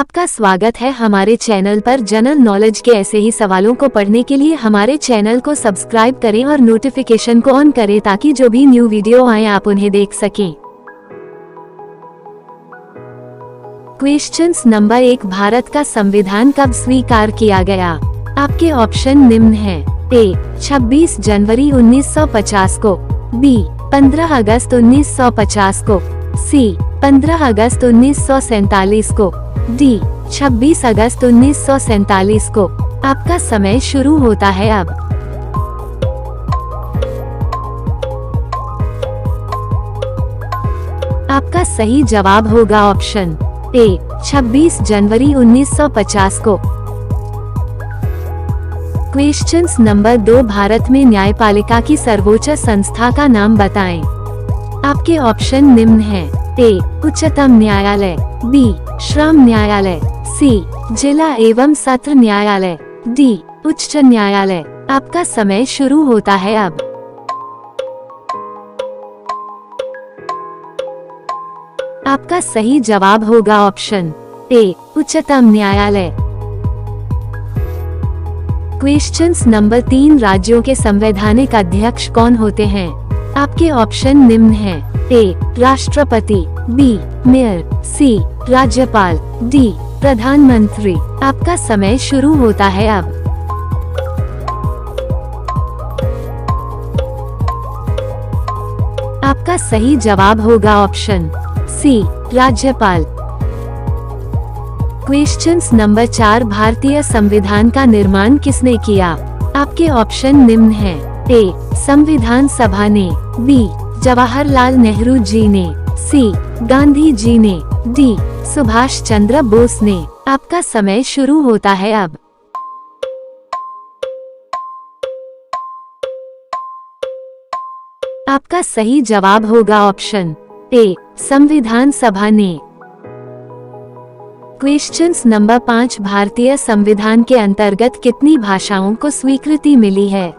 आपका स्वागत है हमारे चैनल पर। जनरल नॉलेज के ऐसे ही सवालों को पढ़ने के लिए हमारे चैनल को सब्सक्राइब करें और नोटिफिकेशन को ऑन करें ताकि जो भी न्यू वीडियो आए आप उन्हें देख सकें। क्वेश्चंस नंबर 1, भारत का संविधान कब स्वीकार किया गया? आपके ऑप्शन निम्न हैं। ए 26 जनवरी 1950 को, बी 15 अगस्त 1950 को, सी 15 अगस्त 1947 को, डी 26 अगस्त 1947 को। आपका समय शुरू होता है अब। आपका सही जवाब होगा ऑप्शन ए 26 जनवरी 1950 को। क्वेश्चंस नंबर 2, भारत में न्यायपालिका की सर्वोच्च संस्था का नाम बताएं। आपके ऑप्शन निम्न हैं। ए उच्चतम न्यायालय, बी श्रम न्यायालय, सी जिला एवं सत्र न्यायालय, डी उच्च न्यायालय। आपका समय शुरू होता है अब। आपका सही जवाब होगा ऑप्शन ए उच्चतम न्यायालय। क्वेश्चंस नंबर 3, राज्यों के संवैधानिक अध्यक्ष कौन होते हैं? आपके ऑप्शन निम्न हैं। ए राष्ट्रपति, बी मेयर, सी राज्यपाल, डी प्रधानमंत्री। आपका समय शुरू होता है अब। आपका सही जवाब होगा ऑप्शन सी राज्यपाल। क्वेश्चंस नंबर 4, भारतीय संविधान का निर्माण किसने किया? आपके ऑप्शन निम्न हैं। ए संविधान सभा ने, बी जवाहरलाल नेहरू जी ने, सी गांधी जी ने, डी सुभाष चंद्र बोस ने। आपका समय शुरू होता है अब। आपका सही जवाब होगा ऑप्शन ए संविधान सभा ने। क्वेश्चंस नंबर 5, भारतीय संविधान के अंतर्गत कितनी भाषाओं को स्वीकृति मिली है?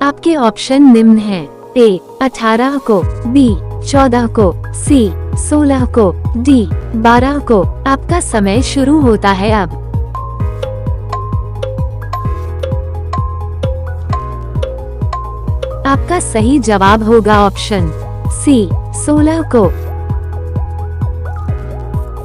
आपके ऑप्शन निम्न हैं। ए 18 को, बी 14 को, सी 16 को, डी 12 को। आपका समय शुरू होता है अब। आपका सही जवाब होगा ऑप्शन सी 16 को।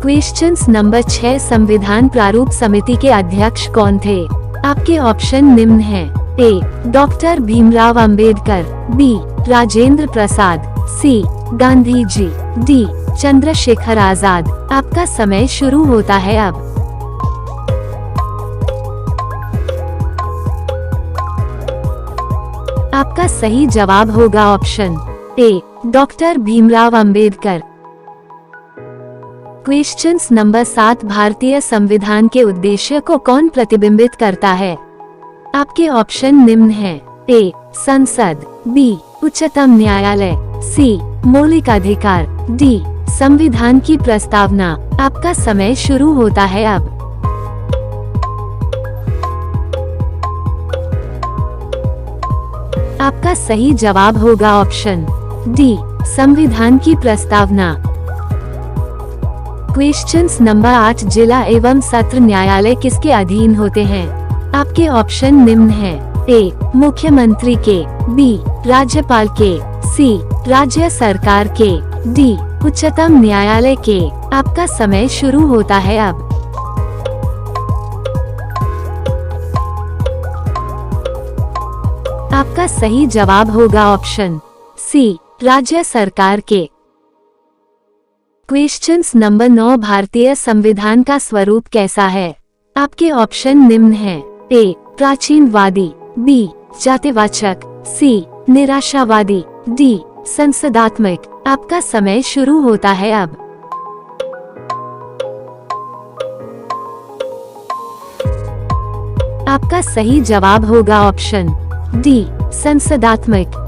क्वेश्चंस नंबर 6, संविधान प्रारूप समिति के अध्यक्ष कौन थे? आपके ऑप्शन निम्न हैं। ए डॉक्टर भीमराव अंबेडकर, बी राजेंद्र प्रसाद, सी गांधी जी, डी चंद्रशेखर आजाद। आपका समय शुरू होता है अब। आपका सही जवाब होगा option A doctor Bhimrao Ambedkar. Questions number 7, भारतीय संविधान के उद्देश्य को कौन प्रतिबिंबित करता है? आपके ऑप्शन निम्न हैं। ए संसद, बी उच्चतम न्यायालय, सी मौलिक अधिकार, डी संविधान की प्रस्तावना। आपका समय शुरू होता है अब। आपका सही जवाब होगा ऑप्शन डी संविधान की प्रस्तावना। क्वेश्चंस नंबर 8, जिला एवं सत्र न्यायालय किसके अधीन होते हैं? आपके ऑप्शन निम्न हैं। ए मुख्यमंत्री के, बी राज्यपाल के, सी राज्य सरकार के, डी उच्चतम न्यायालय के। आपका समय शुरू होता है अब। आपका सही जवाब होगा ऑप्शन सी राज्य सरकार के। क्वेश्चंस नंबर 9, भारतीय संविधान का स्वरूप कैसा है? आपके ऑप्शन निम्न हैं। ए प्राचीनवादी, बी जातिवाचक, सी निराशावादी, डी संसदात्मक। आपका समय शुरू होता है अब। आपका सही जवाब होगा ऑप्शन डी संसदात्मक।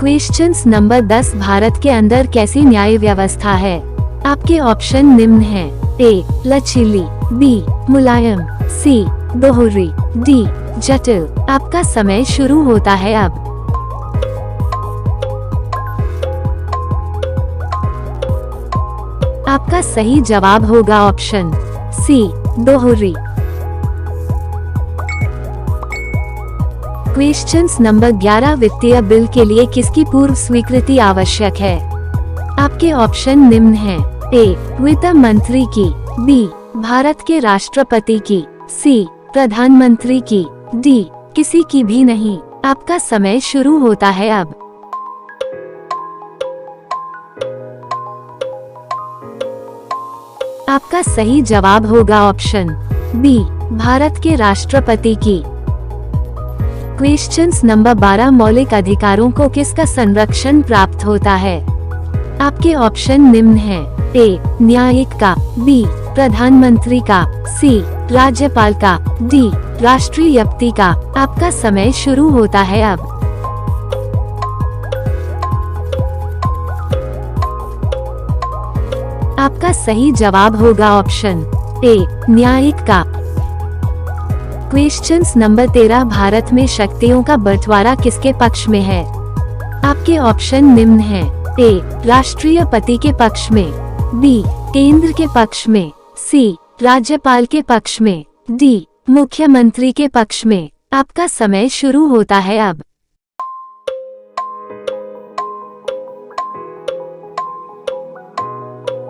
क्वेश्चंस नंबर 10, भारत के अंदर कैसी न्याय व्यवस्था है? आपके ऑप्शन निम्न हैं। ए लचीली, बी मुलायम, सी दोहरी, डी जटिल। आपका समय शुरू होता है अब। आपका सही जवाब होगा ऑप्शन सी, दोहरी। क्वेश्चंस नंबर 11, वित्तीय बिल के लिए किसकी पूर्व स्वीकृति आवश्यक है? आपके ऑप्शन निम्न हैं। ए, वित्त मंत्री की, बी, भारत के राष्ट्रपति की, सी, प्रधानमंत्री की, डी, किसी की भी नहीं। आपका समय शुरू होता है अब। आपका सही जवाब होगा ऑप्शन बी, भारत के राष्ट्रपति की। क्वेश्चंस नंबर 12, मौलिक अधिकारों को किसका संरक्षण प्राप्त होता है? आपके ऑप्शन निम्न हैं। ए, न्यायिक का, बी, प्रधानमंत्री का, सी, राज्यपाल का, डी, राष्ट्रपति का। आपका समय शुरू होता है अब। आपका सही जवाब होगा ऑप्शन ए, न्यायिक का। क्वेश्चंस नंबर 13, भारत में शक्तियों का बंटवारा किसके पक्ष में है? आपके ऑप्शन निम्न हैं। ए, राष्ट्रपति के पक्ष में, बी, केंद्र के पक्ष में, सी, राज्यपाल के पक्ष में, डी, मुख्यमंत्री के पक्ष में। आपका समय शुरू होता है अब।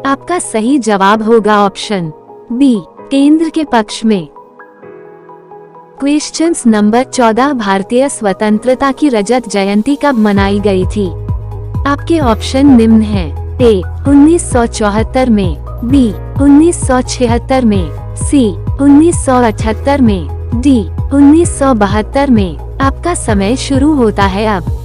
आपका सही जवाब होगा ऑप्शन बी, केंद्र के पक्ष में। क्वेश्चंस नंबर 14, भारतीय स्वतंत्रता की रजत जयंती कब मनाई गई थी? आपके ऑप्शन निम्न हैं। ए, 1974 में, बी, 1976 में, सी, 1978 में, डी, 1972 में। आपका समय शुरू होता है अब।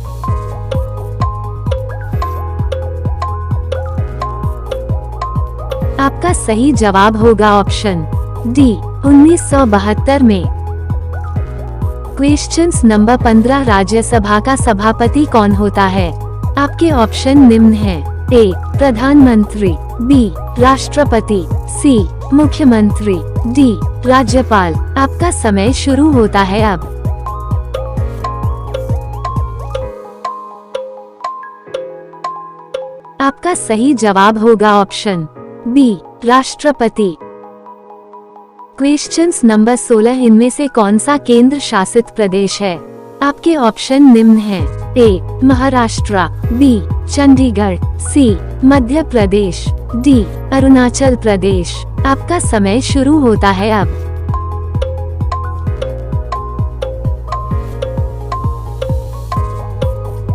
आपका सही जवाब होगा ऑप्शन डी, 1972 में। क्वेश्चंस नंबर 15, राज्यसभा का सभापति कौन होता है? आपके ऑप्शन निम्न हैं। ए, प्रधानमंत्री, बी, राष्ट्रपति, सी, मुख्यमंत्री, डी, राज्यपाल। आपका समय शुरू होता है अब। आपका सही जवाब होगा ऑप्शन बी, राष्ट्रपति। क्वेश्चंस नंबर 16, इनमें से कौन सा केंद्र शासित प्रदेश है? आपके ऑप्शन निम्न हैं। ए, महाराष्ट्र, बी, चंडीगढ़, सी, मध्य प्रदेश, डी, अरुणाचल प्रदेश। आपका समय शुरू होता है अब।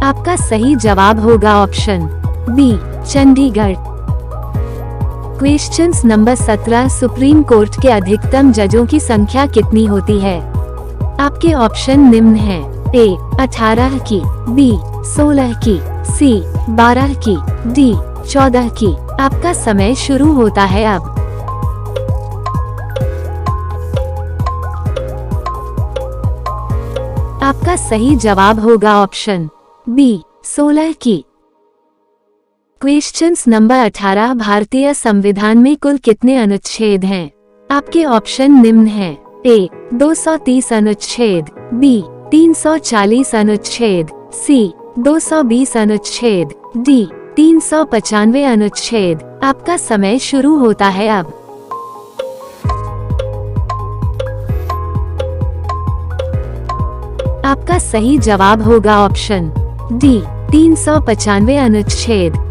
आपका सही जवाब होगा option B, Chandigarh. Questions number 17, supreme court के अधिकतम जजों की संख्या कितनी होती है? आपके ऑप्शन निम्न हैं। ए, 18 की, बी, 16 की, सी, 12 की, डी, 14 की। आपका समय शुरू होता है अब। आपका सही जवाब होगा ऑप्शन बी, 16 की। क्वेश्चंस नंबर 18, भारतीय संविधान में कुल कितने अनुच्छेद हैं? आपके ऑप्शन निम्न हैं। ए, 230 अनुच्छेद, बी, 340 अनुच्छेद, सी, 220 अनुच्छेद, डी, 395 अनुच्छेद। आपका समय शुरू होता है अब। आपका सही जवाब होगा ऑप्शन डी, 395 अनुच्छेद।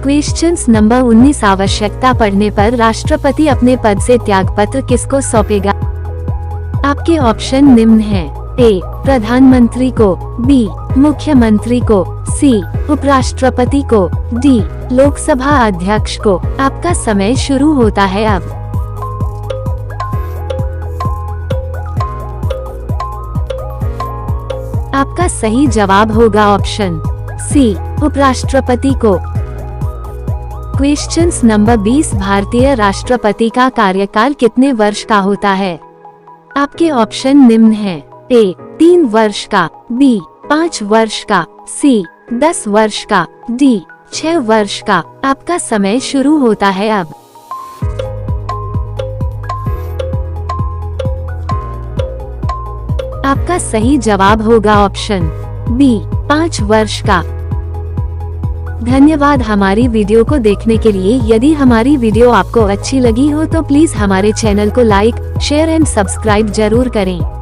क्वेश्चंस नंबर 19, आवश्यकता पड़ने पर राष्ट्रपति अपने पद से त्यागपत्र किसको सौंपेगा? आपके ऑप्शन निम्न हैं। ए, प्रधानमंत्री को, बी, मुख्यमंत्री को, सी, उपराष्ट्रपति को, डी, लोकसभा अध्यक्ष को। आपका समय शुरू होता है अब। आपका सही जवाब होगा ऑप्शन सी, उपराष्ट्रपति को। क्वेश्चंस नंबर 20, भारतीय राष्ट्रपति का कार्यकाल कितने वर्ष का होता है? आपके ऑप्शन निम्न हैं। ए, 3 वर्ष का, बी, 5 वर्ष का, सी, 10 वर्ष का, डी, 6 वर्ष का। आपका समय शुरू होता है अब। आपका सही जवाब होगा ऑप्शन बी, 5 वर्ष का। धन्यवाद हमारी वीडियो को देखने के लिए। यदि हमारी वीडियो आपको अच्छी लगी हो तो प्लीज हमारे चैनल को लाइक, शेयर एंड सब्सक्राइब जरूर करें।